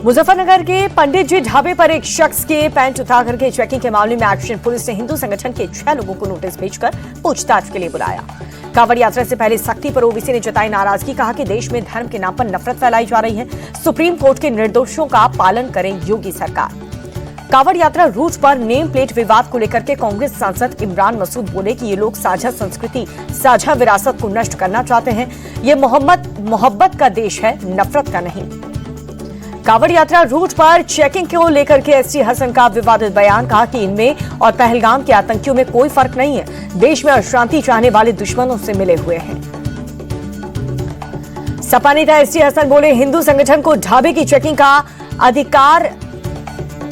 मुजफ्फरनगर के पंडित जी ढाबे पर एक शख्स के पैंट उतार करके चेकिंग के मामले में एक्शन पुलिस ने हिंदू संगठन के 6 लोगों को नोटिस भेजकर पूछताछ के लिए बुलाया। कांवड़ यात्रा से पहले सख्ती पर ओबीसी ने जताई नाराजगी, कहा कि देश में धर्म के नाम पर नफरत फैलाई जा रही है। सुप्रीम कोर्ट के निर्देशों का पालन करें योगी सरकार। कांवड़ यात्रा रूट पर नेम प्लेट विवाद को लेकर के कांग्रेस सांसद इमरान मसूद बोले कि ये लोग साझा संस्कृति, साझा विरासत को नष्ट करना चाहते हैं। ये मोहब्बत का देश है, नफरत का नहीं। कांवड़ यात्रा रूट पर चेकिंग को लेकर के एसटी हसन का विवादित बयान, कहा कि इनमें और पहलगाम के आतंकियों में कोई फर्क नहीं है। देश में अशांति चाहने वाले दुश्मनों से मिले हुए हैं। सपा नेता एसटी हसन बोले, हिंदू संगठन को ढाबे की चेकिंग का अधिकार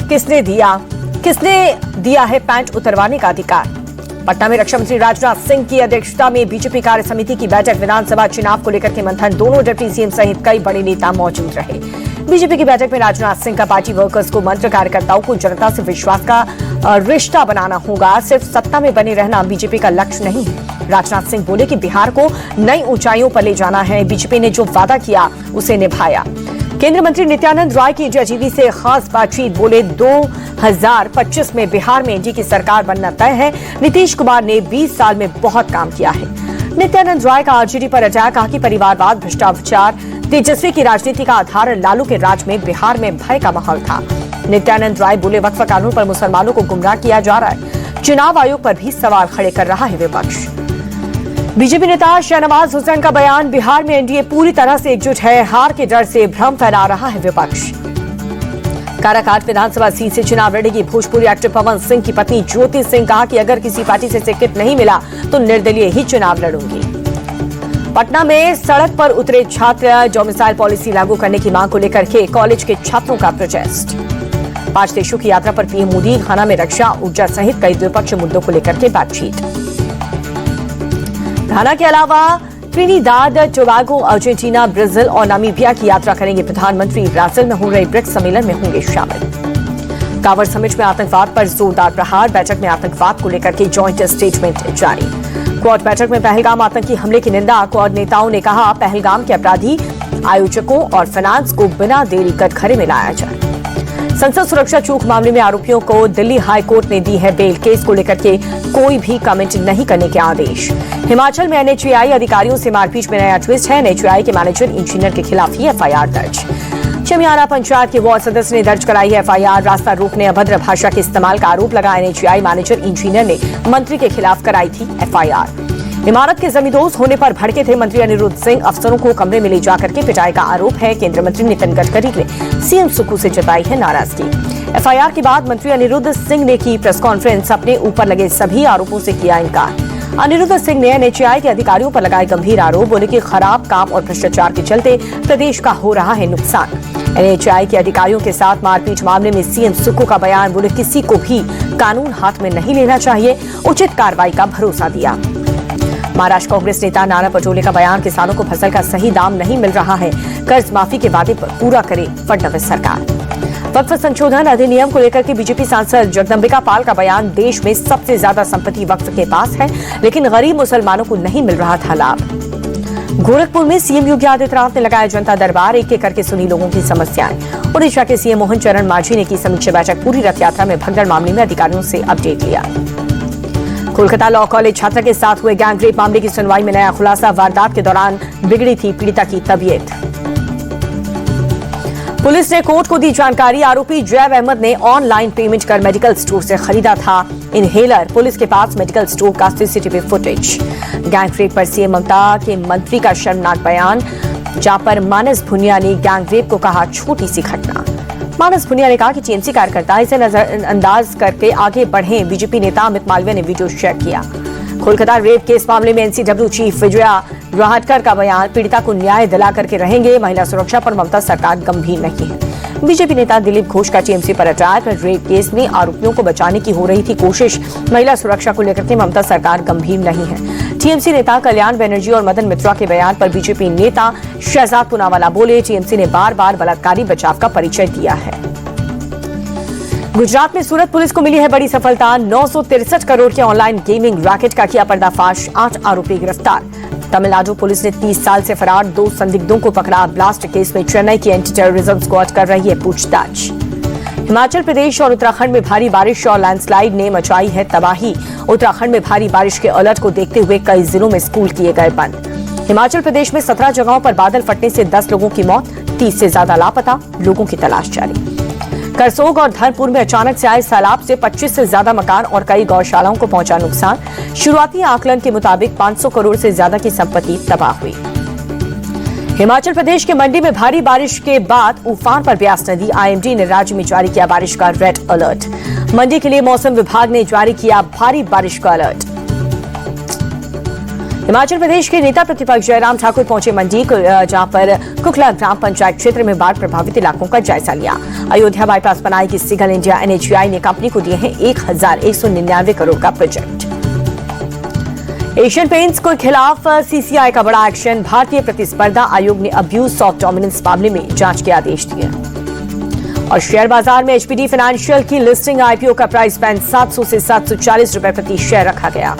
किसने दिया है पैंट उतरवाने का अधिकार। पटना में रक्षा मंत्री राजनाथ सिंह की अध्यक्षता में बीजेपी कार्य समिति की बैठक, विधानसभा चुनाव को लेकर के मंथन, दोनों डिप्टी सीएम सहित कई बड़े नेता मौजूद रहे। बीजेपी की बैठक में राजनाथ सिंह का पार्टी वर्कर्स को मंत्र, कार्यकर्ताओं को जनता से विश्वास का रिश्ता बनाना होगा, सिर्फ सत्ता में बने रहना बीजेपी का लक्ष्य नहीं है। राजनाथ सिंह बोले कि बिहार को नई ऊंचाइयों पर ले जाना है। बीजेपी ने जो वादा किया उसे निभाया। केंद्रीय मंत्री नित्यानंद राय की इंडिया टीवी से खास बातचीत, बोले 2025 में बिहार में एनडीए की सरकार बनना तय है। नीतीश कुमार ने 20 साल में बहुत काम किया है। नित्यानंद राय का आरजेडी पर अटैक, कहा कि परिवारवाद, भ्रष्टाचार, तेजस्वी की राजनीति का आधार लालू के राज में बिहार में भय का माहौल था। नित्यानंद राय बोले, वक्फ कानून पर मुसलमानों को गुमराह किया जा रहा है। चुनाव आयोग पर भी सवाल खड़े कर रहा है विपक्ष। बीजेपी नेता शहनवाज हुसैन का बयान, बिहार में एनडीए पूरी तरह से एकजुट है, हार के डर से भ्रम फैला रहा है विपक्ष। काराकाट विधानसभा सीट से चुनाव लड़ेगी भोजपुरी एक्टर पवन सिंह की पत्नी ज्योति सिंह, कहा कि अगर किसी पार्टी से टिकट नहीं मिला तो निर्दलीय ही चुनाव लड़ूंगी। पटना में सड़क पर उतरे छात्र, डोमिसाइल पॉलिसी लागू करने की मांग को लेकर के कॉलेज के छात्रों का प्रोटेस्ट। 5 देशों की यात्रा पर पीएम मोदी, घाना में रक्षा, ऊर्जा सहित कई द्विपक्षीय मुद्दों को लेकर के बातचीत। घाना के अलावा ट्रिनिदाद, टोबैगो, अर्जेंटीना, ब्राजील और नामीबिया की यात्रा करेंगे प्रधानमंत्री। ब्राजील में हो रहे ब्रिक्स सम्मेलन में होंगे शामिल। कांवड़ समिट में आतंकवाद पर जोरदार प्रहार, बैठक में आतंकवाद को लेकर के जॉइंट स्टेटमेंट जारी। क्वाड बैठक में पहलगाम आतंकी हमले की निंदा, क्वाड नेताओं ने कहा पहलगाम के अपराधी, आयोजकों और फाइनेंस को बिना देरी कटघरे में लाया जाए। संसद सुरक्षा चूक मामले में आरोपियों को दिल्ली हाई कोर्ट ने दी है बेल, केस को लेकर के कोई भी कमेंट नहीं करने के आदेश। हिमाचल में एनएचएआई अधिकारियों से मारपीट में नया ट्विस्ट है, एनएचएआई के मैनेजर इंजीनियर के खिलाफ ही एफआईआर दर्ज। चमियारा पंचायत के वार्ड सदस्य ने दर्ज कराई है एफआईआर, रास्ता रोकने, अभद्र भाषा के इस्तेमाल का आरोप लगा एनएचएआई मैनेजर इंजीनियर ने मंत्री के खिलाफ कराई थी एफआईआर। इमारत के जमींदोज होने पर भड़के थे मंत्री अनिरुद्ध सिंह, अफसरों को कमरे में ले जाकर के पिटाई का आरोप है। केंद्रीय मंत्री नितिन गडकरी ने सीएम सुक्खू से जताई है नाराजगी। एफआईआर के बाद मंत्री अनिरुद्ध सिंह ने की प्रेस कॉन्फ्रेंस, अपने ऊपर लगे सभी आरोपों से किया इनकार। अनिरुद्ध सिंह ने एनएचएआई के अधिकारियों पर लगाए गंभीर आरोप, बोले कि खराब काम और भ्रष्टाचार के चलते प्रदेश का हो रहा है नुकसान। एनएचएआई के अधिकारियों के साथ मारपीट मामले में सीएम सुक्खू का बयान, बोले किसी को भी कानून हाथ में नहीं लेना चाहिए, उचित कार्रवाई का भरोसा दिया। महाराष्ट्र कांग्रेस नेता नाना पटोले का बयान, किसानों को फसल का सही दाम नहीं मिल रहा है, कर्ज माफी के वादे पर पूरा करे फडणवीस सरकार। वक्फ संशोधन अधिनियम को लेकर के बीजेपी सांसद जगदम्बिका पाल का बयान, देश में सबसे ज्यादा संपत्ति वक्फ के पास है, लेकिन गरीब मुसलमानों को नहीं मिल रहा था लाभ। गोरखपुर में सीएम योगी आदित्यनाथ ने लगाया जनता दरबार, एक एक करके सुनी लोगों की समस्याएं। ओडिशा के सीएम मोहन चरण मांझी ने की समीक्षा बैठक, पूरी रथ यात्रा में भगदड़ मामले में अधिकारियों से अपडेट लिया। कोलकाता लॉ कॉलेज छात्रा के साथ हुए गैंगरेप मामले की सुनवाई में नया खुलासा, वारदात के दौरान बिगड़ी थी पीड़िता की तबीयत। पुलिस ने कोर्ट को दी जानकारी, आरोपी जैव अहमद ने ऑनलाइन पेमेंट कर मेडिकल स्टोर से खरीदा था इनहेलर। पुलिस के पास मेडिकल स्टोर का सीसीटीवी फुटेज। गैंगरेप पर सीएम ममता के मंत्री का शर्मनाक बयान, जहां पर मानस भुनिया ने गैंगरेप को कहा छोटी सी घटना। मानस भुनिया ने कहा कि टीएमसी कार्यकर्ता इसे नजरअंदाज करके आगे बढ़े। बीजेपी नेता अमित मालवीय ने वीडियो शेयर किया। कोलकाता रेप केस मामले में एनसीडब्ल्यू चीफ विजया राहटकर का बयान, पीड़िता को न्याय दिला करके रहेंगे, महिला सुरक्षा पर ममता सरकार गंभीर नहीं है। बीजेपी नेता दिलीप घोष का टीएमसी पर अटैक, रेप केस में आरोपियों को बचाने की हो रही थी कोशिश, महिला सुरक्षा को लेकर के ममता सरकार गंभीर नहीं है। टीएमसी नेता कल्याण बनर्जी और मदन मित्रा के बयान पर बीजेपी नेता शहजाद पूनावाला बोले, टीएमसी ने बार बार बलात्कारी बचाव का परिचय दिया है। गुजरात में सूरत पुलिस को मिली है बड़ी सफलता, 963 करोड़ के ऑनलाइन गेमिंग रैकेट का किया पर्दाफाश, 8 आरोपी गिरफ्तार। तमिलनाडु पुलिस ने 30 साल से फरार 2 संदिग्धों को पकड़ा। ब्लास्ट केस में चेन्नई की एंटी टेररिज्म स्क्वाड कर रही है पूछताछ। हिमाचल प्रदेश और उत्तराखंड में भारी बारिश और लैंडस्लाइड ने मचाई है तबाही। उत्तराखंड में भारी बारिश के अलर्ट को देखते हुए कई जिलों में स्कूल किए गए बंद। हिमाचल प्रदेश में 17 जगहों पर बादल फटने से 10 लोगों की मौत, 30 से ज्यादा लापता, लोगों की तलाश जारी। करसोग और धर्मपुर में अचानक से आए सैलाब से 25 से ज्यादा मकान और कई गौशालाओं को पहुंचा नुकसान। शुरुआती आकलन के मुताबिक 500 करोड़ से ज्यादा की संपत्ति तबाह हुई। हिमाचल प्रदेश के मंडी में भारी बारिश के बाद उफान पर ब्यास नदी। आईएमडी ने राज्य में जारी किया बारिश का रेड अलर्ट। मंडी के लिए मौसम विभाग ने जारी किया भारी बारिश का अलर्ट। हिमाचल प्रदेश के नेता प्रतिपक्ष जयराम ठाकुर पहुंचे मंडी, जहां पर कुकला ग्राम पंचायत क्षेत्र में बाढ़ प्रभावित इलाकों का जायजा लिया। अयोध्या बाईपास बनाएगी सिगल इंडिया। एनएचआई ने कंपनी को दिए हैं 1199 करोड़ का प्रोजेक्ट। एशियन पेंट्स के खिलाफ सीसीआई का बड़ा एक्शन। भारतीय प्रतिस्पर्धा आयोग ने अब्यूज ऑफ डोमिनेंस मामले में जांच के आदेश दिए। और शेयर बाजार में एचपीडी फाइनेंशियल की लिस्टिंग आईपीओ का प्राइस बैंड 700 से 740 रुपए प्रति शेयर रखा गया।